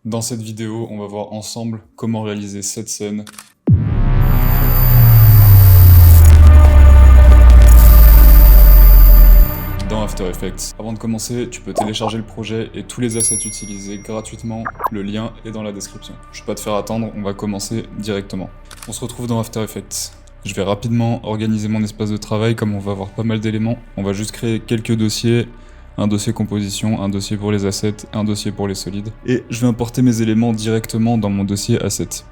Dans cette vidéo, on va voir ensemble comment réaliser cette scène. Dans After Effects. Avant de commencer, tu peux télécharger le projet et tous les assets utilisés gratuitement. Le lien est dans la description. Je vais pas te faire attendre, on va commencer directement. On se retrouve dans After Effects. Je vais rapidement organiser mon espace de travail comme on va avoir pas mal d'éléments. On va juste créer quelques dossiers. Un dossier composition, un dossier pour les assets, un dossier pour les solides. Et je vais importer mes éléments directement dans mon dossier assets.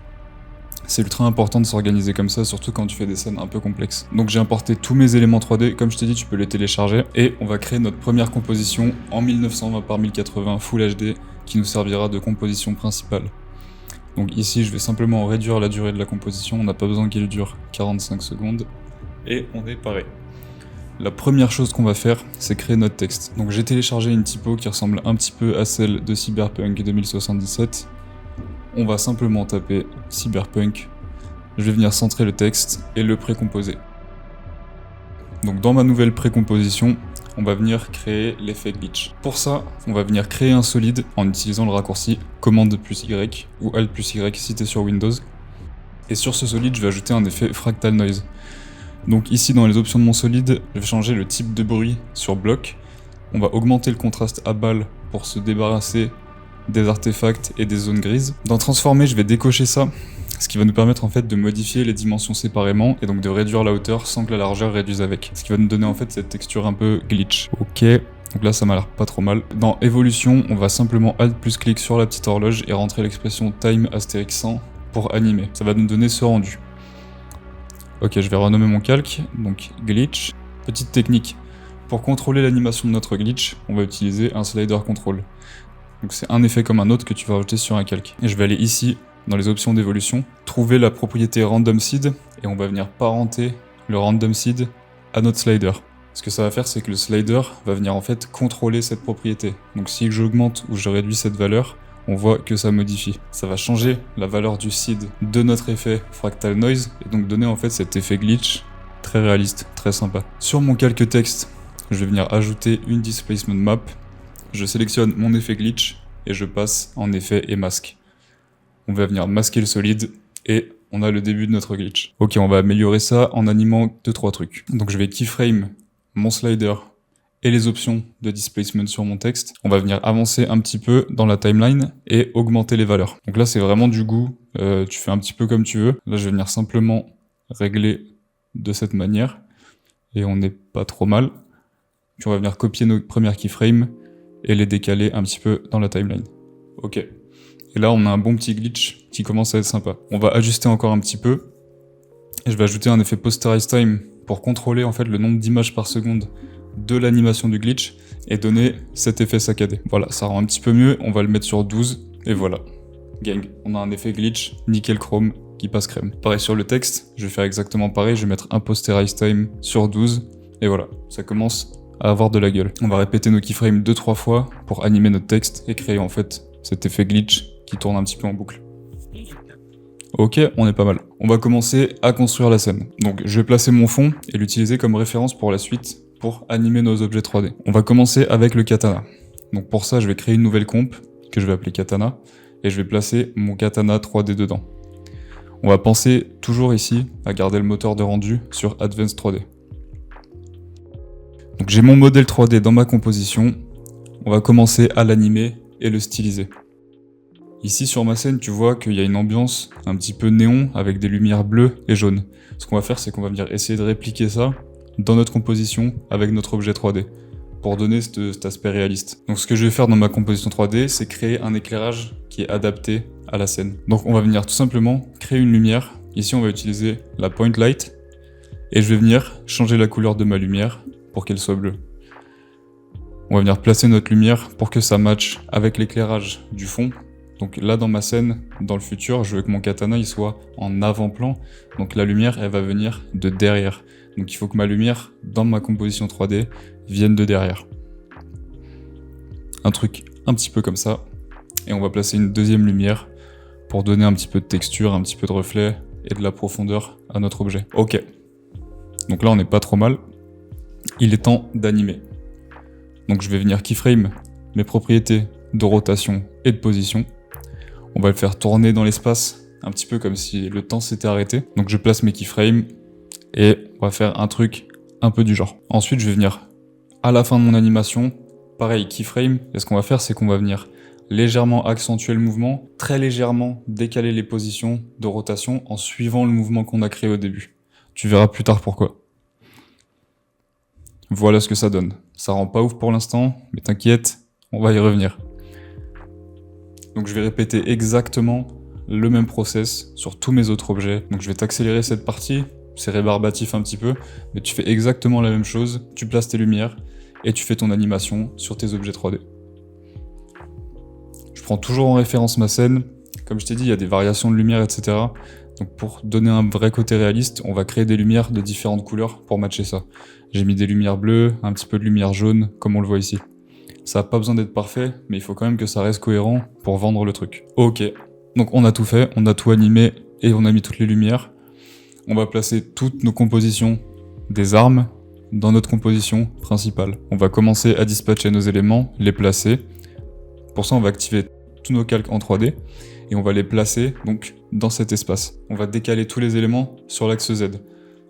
C'est ultra important de s'organiser comme ça, surtout quand tu fais des scènes un peu complexes. Donc j'ai importé tous mes éléments 3D, comme je t'ai dit, tu peux les télécharger. Et on va créer notre première composition en 1920 par 1080 Full HD, qui nous servira de composition principale. Donc ici, je vais simplement réduire la durée de la composition, on n'a pas besoin qu'elle dure 45 secondes. Et on est pareil. La première chose qu'on va faire, c'est créer notre texte. Donc j'ai téléchargé une typo qui ressemble un petit peu à celle de Cyberpunk 2077. On va simplement taper Cyberpunk. Je vais venir centrer le texte et le précomposer. Donc dans ma nouvelle précomposition, on va venir créer l'effet glitch. Pour ça, on va venir créer un solide en utilisant le raccourci Commande plus Y ou Alt plus Y si t'es sur Windows. Et sur ce solide, je vais ajouter un effet Fractal Noise. Donc ici dans les options de mon solide, je vais changer le type de bruit sur bloc. On va augmenter le contraste à balle pour se débarrasser des artefacts et des zones grises. Dans transformer, je vais décocher ça, ce qui va nous permettre en fait de modifier les dimensions séparément et donc de réduire la hauteur sans que la largeur réduise avec. Ce qui va nous donner en fait cette texture un peu glitch. Ok, donc là ça m'a l'air pas trop mal. Dans évolution, on va simplement Alt plus clic sur la petite horloge et rentrer l'expression time astérisque 100 pour animer. Ça va nous donner ce rendu. Ok, je vais renommer mon calque, donc glitch. Petite technique, pour contrôler l'animation de notre glitch, on va utiliser un slider control. Donc c'est un effet comme un autre que tu vas rajouter sur un calque. Et je vais aller ici, dans les options d'évolution, trouver la propriété random seed, et on va venir parenter le random seed à notre slider. Ce que ça va faire, c'est que le slider va venir en fait contrôler cette propriété. Donc si j'augmente ou je réduis cette valeur, on voit que ça modifie. Ça va changer la valeur du seed de notre effet Fractal Noise et donc donner en fait cet effet glitch très réaliste, très sympa. Sur mon calque texte, je vais venir ajouter une displacement map. Je sélectionne mon effet glitch et je passe en effet et masque. On va venir masquer le solide et on a le début de notre glitch. Ok, on va améliorer ça en animant 2-3 trucs. Donc je vais keyframe mon slider et les options de displacement sur mon texte. On va venir avancer un petit peu dans la timeline et augmenter les valeurs. Donc là, c'est vraiment du goût. Tu fais un petit peu comme tu veux. Là, je vais venir simplement régler de cette manière. Et on n'est pas trop mal. Puis on va venir copier nos premières keyframes et les décaler un petit peu dans la timeline. Ok. Et là, on a un bon petit glitch qui commence à être sympa. On va ajuster encore un petit peu. Et je vais ajouter un effet posterize time pour contrôler en fait le nombre d'images par seconde de l'animation du glitch et donner cet effet saccadé. Voilà, ça rend un petit peu mieux, on va le mettre sur 12 et voilà. Gang, on a un effet glitch, nickel chrome qui passe crème. Pareil sur le texte, je vais faire exactement pareil, je vais mettre un posterize time sur 12 et voilà, ça commence à avoir de la gueule. On va répéter nos keyframes 2-3 fois pour animer notre texte et créer en fait cet effet glitch qui tourne un petit peu en boucle. Ok, on est pas mal. On va commencer à construire la scène. Donc je vais placer mon fond et l'utiliser comme référence pour la suite pour animer nos objets 3D. On va commencer avec le katana. Donc pour ça, je vais créer une nouvelle comp que je vais appeler katana et je vais placer mon katana 3D dedans. On va penser toujours ici à garder le moteur de rendu sur Advanced 3D. Donc j'ai mon modèle 3D dans ma composition. On va commencer à l'animer et le styliser. Ici sur ma scène, tu vois qu'il y a une ambiance un petit peu néon avec des lumières bleues et jaunes. Ce qu'on va faire, c'est qu'on va venir essayer de répliquer ça dans notre composition avec notre objet 3D pour donner cet aspect réaliste. Donc ce que je vais faire dans ma composition 3D, c'est créer un éclairage qui est adapté à la scène. Donc on va venir tout simplement créer une lumière. Ici on va utiliser la point light et je vais venir changer la couleur de ma lumière pour qu'elle soit bleue. On va venir placer notre lumière pour que ça matche avec l'éclairage du fond. Donc là dans ma scène, dans le futur, je veux que mon katana il soit en avant-plan. Donc la lumière elle va venir de derrière. Donc il faut que ma lumière, dans ma composition 3D, vienne de derrière. Un truc un petit peu comme ça. Et on va placer une deuxième lumière pour donner un petit peu de texture, un petit peu de reflet et de la profondeur à notre objet. Ok. Donc là on n'est pas trop mal. Il est temps d'animer. Donc je vais venir keyframe mes propriétés de rotation et de position. On va le faire tourner dans l'espace, un petit peu comme si le temps s'était arrêté. Donc je place mes keyframes et on va faire un truc un peu du genre. Ensuite, je vais venir à la fin de mon animation, pareil, keyframe, et ce qu'on va faire, c'est qu'on va venir légèrement accentuer le mouvement, très légèrement décaler les positions de rotation en suivant le mouvement qu'on a créé au début. Tu verras plus tard pourquoi. Voilà ce que ça donne. Ça rend pas ouf pour l'instant, mais t'inquiète, on va y revenir. Donc je vais répéter exactement le même process sur tous mes autres objets. Donc je vais t'accélérer cette partie, c'est rébarbatif un petit peu, mais tu fais exactement la même chose, tu places tes lumières et tu fais ton animation sur tes objets 3D. Je prends toujours en référence ma scène, comme je t'ai dit, il y a des variations de lumière, etc. Donc pour donner un vrai côté réaliste, on va créer des lumières de différentes couleurs pour matcher ça. J'ai mis des lumières bleues, un petit peu de lumière jaune, comme on le voit ici. Ça n'a pas besoin d'être parfait, mais il faut quand même que ça reste cohérent pour vendre le truc. Ok, donc on a tout fait, on a tout animé et on a mis toutes les lumières. On va placer toutes nos compositions des armes dans notre composition principale. On va commencer à dispatcher nos éléments, les placer. Pour ça, on va activer tous nos calques en 3D et on va les placer donc dans cet espace. On va décaler tous les éléments sur l'axe Z.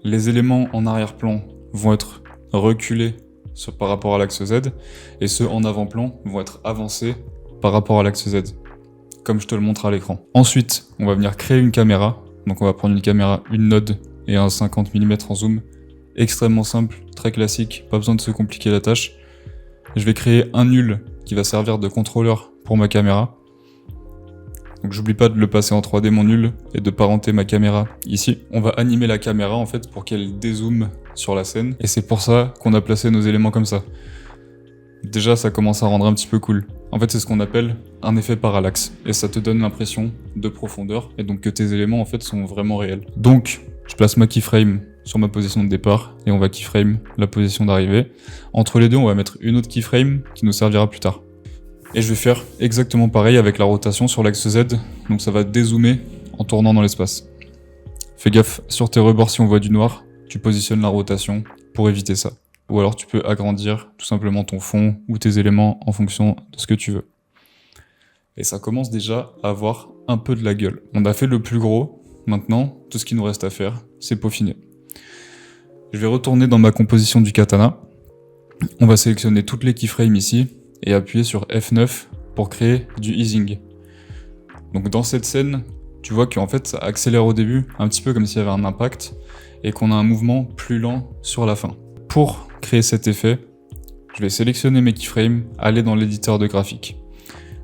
Les éléments en arrière-plan vont être reculés par rapport à l'axe Z et ceux en avant-plan vont être avancés par rapport à l'axe Z, comme je te le montre à l'écran. Ensuite, on va venir créer une caméra. Donc on va prendre une caméra, une node et un 50 mm en zoom. Extrêmement simple, très classique, pas besoin de se compliquer la tâche. Je vais créer un nul qui va servir de contrôleur pour ma caméra. Donc j'oublie pas de le passer en 3D mon nul et de parenter ma caméra ici. On va animer la caméra en fait pour qu'elle dézoome sur la scène et c'est pour ça qu'on a placé nos éléments comme ça. Déjà ça commence à rendre un petit peu cool. En fait c'est ce qu'on appelle un effet parallaxe et ça te donne l'impression de profondeur et donc que tes éléments en fait sont vraiment réels. Donc je place ma keyframe sur ma position de départ et on va keyframe la position d'arrivée. Entre les deux on va mettre une autre keyframe qui nous servira plus tard. Et je vais faire exactement pareil avec la rotation sur l'axe Z, donc ça va dézoomer en tournant dans l'espace. Fais gaffe sur tes rebords si on voit du noir, tu positionnes la rotation pour éviter ça. Ou alors tu peux agrandir tout simplement ton fond ou tes éléments en fonction de ce que tu veux. Et ça commence déjà à avoir un peu de la gueule. On a fait le plus gros, maintenant tout ce qu'il nous reste à faire, c'est peaufiner. Je vais retourner dans ma composition du katana. On va sélectionner toutes les keyframes ici et appuyer sur F9 pour créer du easing. Donc dans cette scène, tu vois qu'en fait ça accélère au début, un petit peu comme s'il y avait un impact, et qu'on a un mouvement plus lent sur la fin. Pour créer cet effet, je vais sélectionner mes keyframes, aller dans l'éditeur de graphique.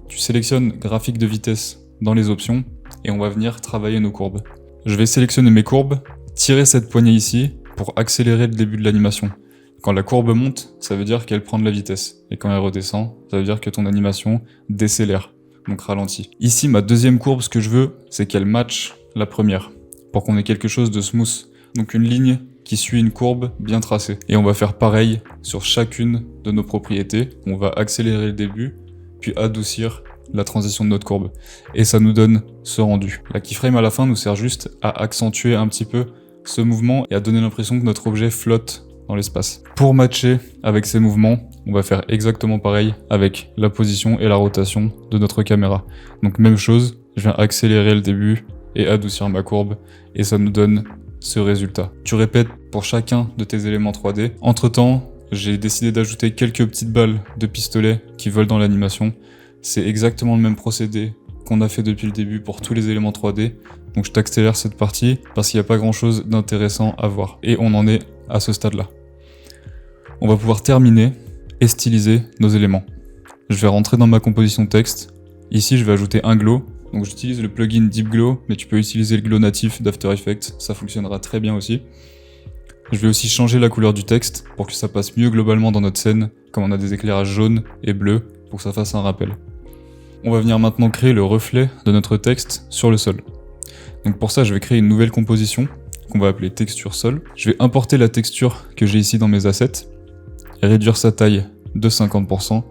Tu sélectionnes graphique de vitesse dans les options, et on va venir travailler nos courbes. Je vais sélectionner mes courbes, tirer cette poignée ici pour accélérer le début de l'animation. Quand la courbe monte, ça veut dire qu'elle prend de la vitesse. Et quand elle redescend, ça veut dire que ton animation décélère, donc ralentit. Ici, ma deuxième courbe, ce que je veux, c'est qu'elle matche la première, pour qu'on ait quelque chose de smooth. Donc une ligne qui suit une courbe bien tracée. Et on va faire pareil sur chacune de nos propriétés. On va accélérer le début, puis adoucir la transition de notre courbe. Et ça nous donne ce rendu. La keyframe à la fin nous sert juste à accentuer un petit peu ce mouvement et à donner l'impression que notre objet flotte dans l'espace. Pour matcher avec ces mouvements, on va faire exactement pareil avec la position et la rotation de notre caméra. Donc même chose, je viens accélérer le début et adoucir ma courbe et ça nous donne ce résultat. Tu répètes pour chacun de tes éléments 3D. Entre temps, j'ai décidé d'ajouter quelques petites balles de pistolet qui volent dans l'animation. C'est exactement le même procédé qu'on a fait depuis le début pour tous les éléments 3D. Donc je t'accélère cette partie parce qu'il n'y a pas grand chose d'intéressant à voir. Et on en est à ce stade-là. On va pouvoir terminer et styliser nos éléments. Je vais rentrer dans ma composition texte. Ici, je vais ajouter un glow. Donc j'utilise le plugin Deep Glow, mais tu peux utiliser le glow natif d'After Effects, ça fonctionnera très bien aussi. Je vais aussi changer la couleur du texte pour que ça passe mieux globalement dans notre scène, comme on a des éclairages jaunes et bleus, pour que ça fasse un rappel. On va venir maintenant créer le reflet de notre texte sur le sol. Donc pour ça, je vais créer une nouvelle composition qu'on va appeler texture sol. Je vais importer la texture que j'ai ici dans mes assets et réduire sa taille de 50%.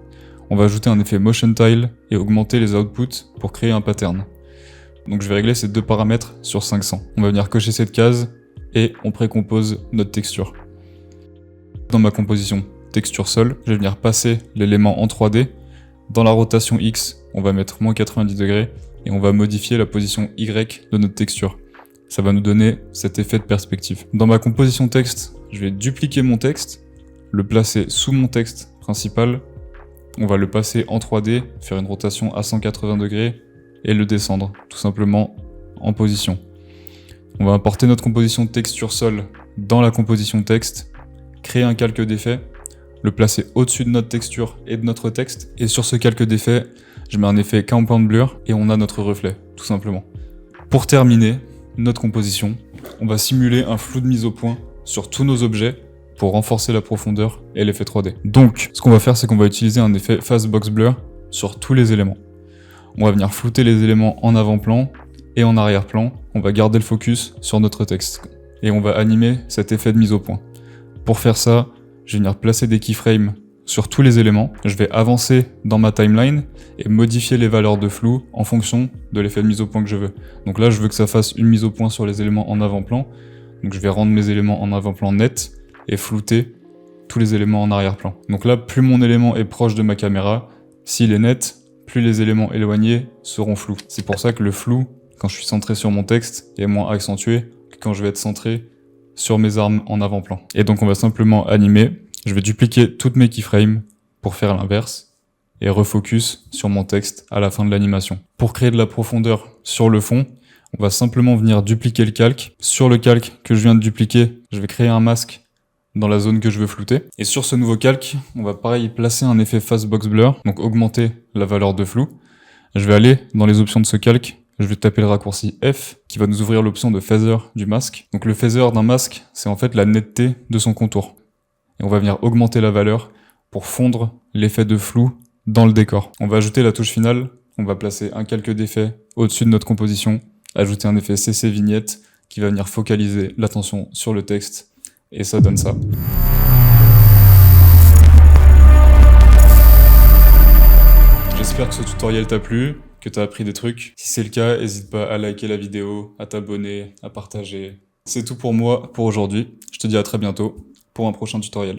On va ajouter un effet motion tile et augmenter les outputs pour créer un pattern. Donc je vais régler ces deux paramètres sur 500. On va venir cocher cette case et on précompose notre texture. Dans ma composition texture sol, je vais venir passer l'élément en 3D. Dans la rotation X, on va mettre -90 degrés et on va modifier la position Y de notre texture. Ça va nous donner cet effet de perspective. Dans ma composition texte, je vais dupliquer mon texte, le placer sous mon texte principal. On va le passer en 3D, faire une rotation à 180 degrés et le descendre tout simplement en position. On va importer notre composition texture sol dans la composition texte, créer un calque d'effet, le placer au-dessus de notre texture et de notre texte. Et sur ce calque d'effet, je mets un effet compound blur et on a notre reflet, tout simplement. Pour terminer notre composition, on va simuler un flou de mise au point sur tous nos objets pour renforcer la profondeur et l'effet 3D. Donc, ce qu'on va faire, c'est qu'on va utiliser un effet Fast Box Blur sur tous les éléments. On va venir flouter les éléments en avant-plan et en arrière-plan. On va garder le focus sur notre texte. Et on va animer cet effet de mise au point. Pour faire ça, je vais venir placer des keyframes sur tous les éléments. Je vais avancer dans ma timeline et modifier les valeurs de flou en fonction de l'effet de mise au point que je veux. Donc là, je veux que ça fasse une mise au point sur les éléments en avant-plan. Donc je vais rendre mes éléments en avant-plan net et flouter tous les éléments en arrière-plan. Donc là, plus mon élément est proche de ma caméra, s'il est net, plus les éléments éloignés seront flous. C'est pour ça que le flou, quand je suis centré sur mon texte, est moins accentué que quand je vais être centré sur mes armes en avant-plan. Et donc on va simplement animer. Je vais dupliquer toutes mes keyframes pour faire l'inverse et refocus sur mon texte à la fin de l'animation. Pour créer de la profondeur sur le fond, on va simplement venir dupliquer le calque. Sur le calque que je viens de dupliquer, je vais créer un masque dans la zone que je veux flouter. Et sur ce nouveau calque, on va pareil placer un effet Fast Box Blur, donc augmenter la valeur de flou. Je vais aller dans les options de ce calque, je vais taper le raccourci F qui va nous ouvrir l'option de Feather du masque. Donc le Feather d'un masque, c'est en fait la netteté de son contour. Et on va venir augmenter la valeur pour fondre l'effet de flou dans le décor. On va ajouter la touche finale, on va placer un calque d'effet au-dessus de notre composition, ajouter un effet CC vignette qui va venir focaliser l'attention sur le texte. Et ça donne ça. J'espère que ce tutoriel t'a plu, que t'as appris des trucs. Si c'est le cas, n'hésite pas à liker la vidéo, à t'abonner, à partager. C'est tout pour moi pour aujourd'hui. Je te dis à très bientôt pour un prochain tutoriel.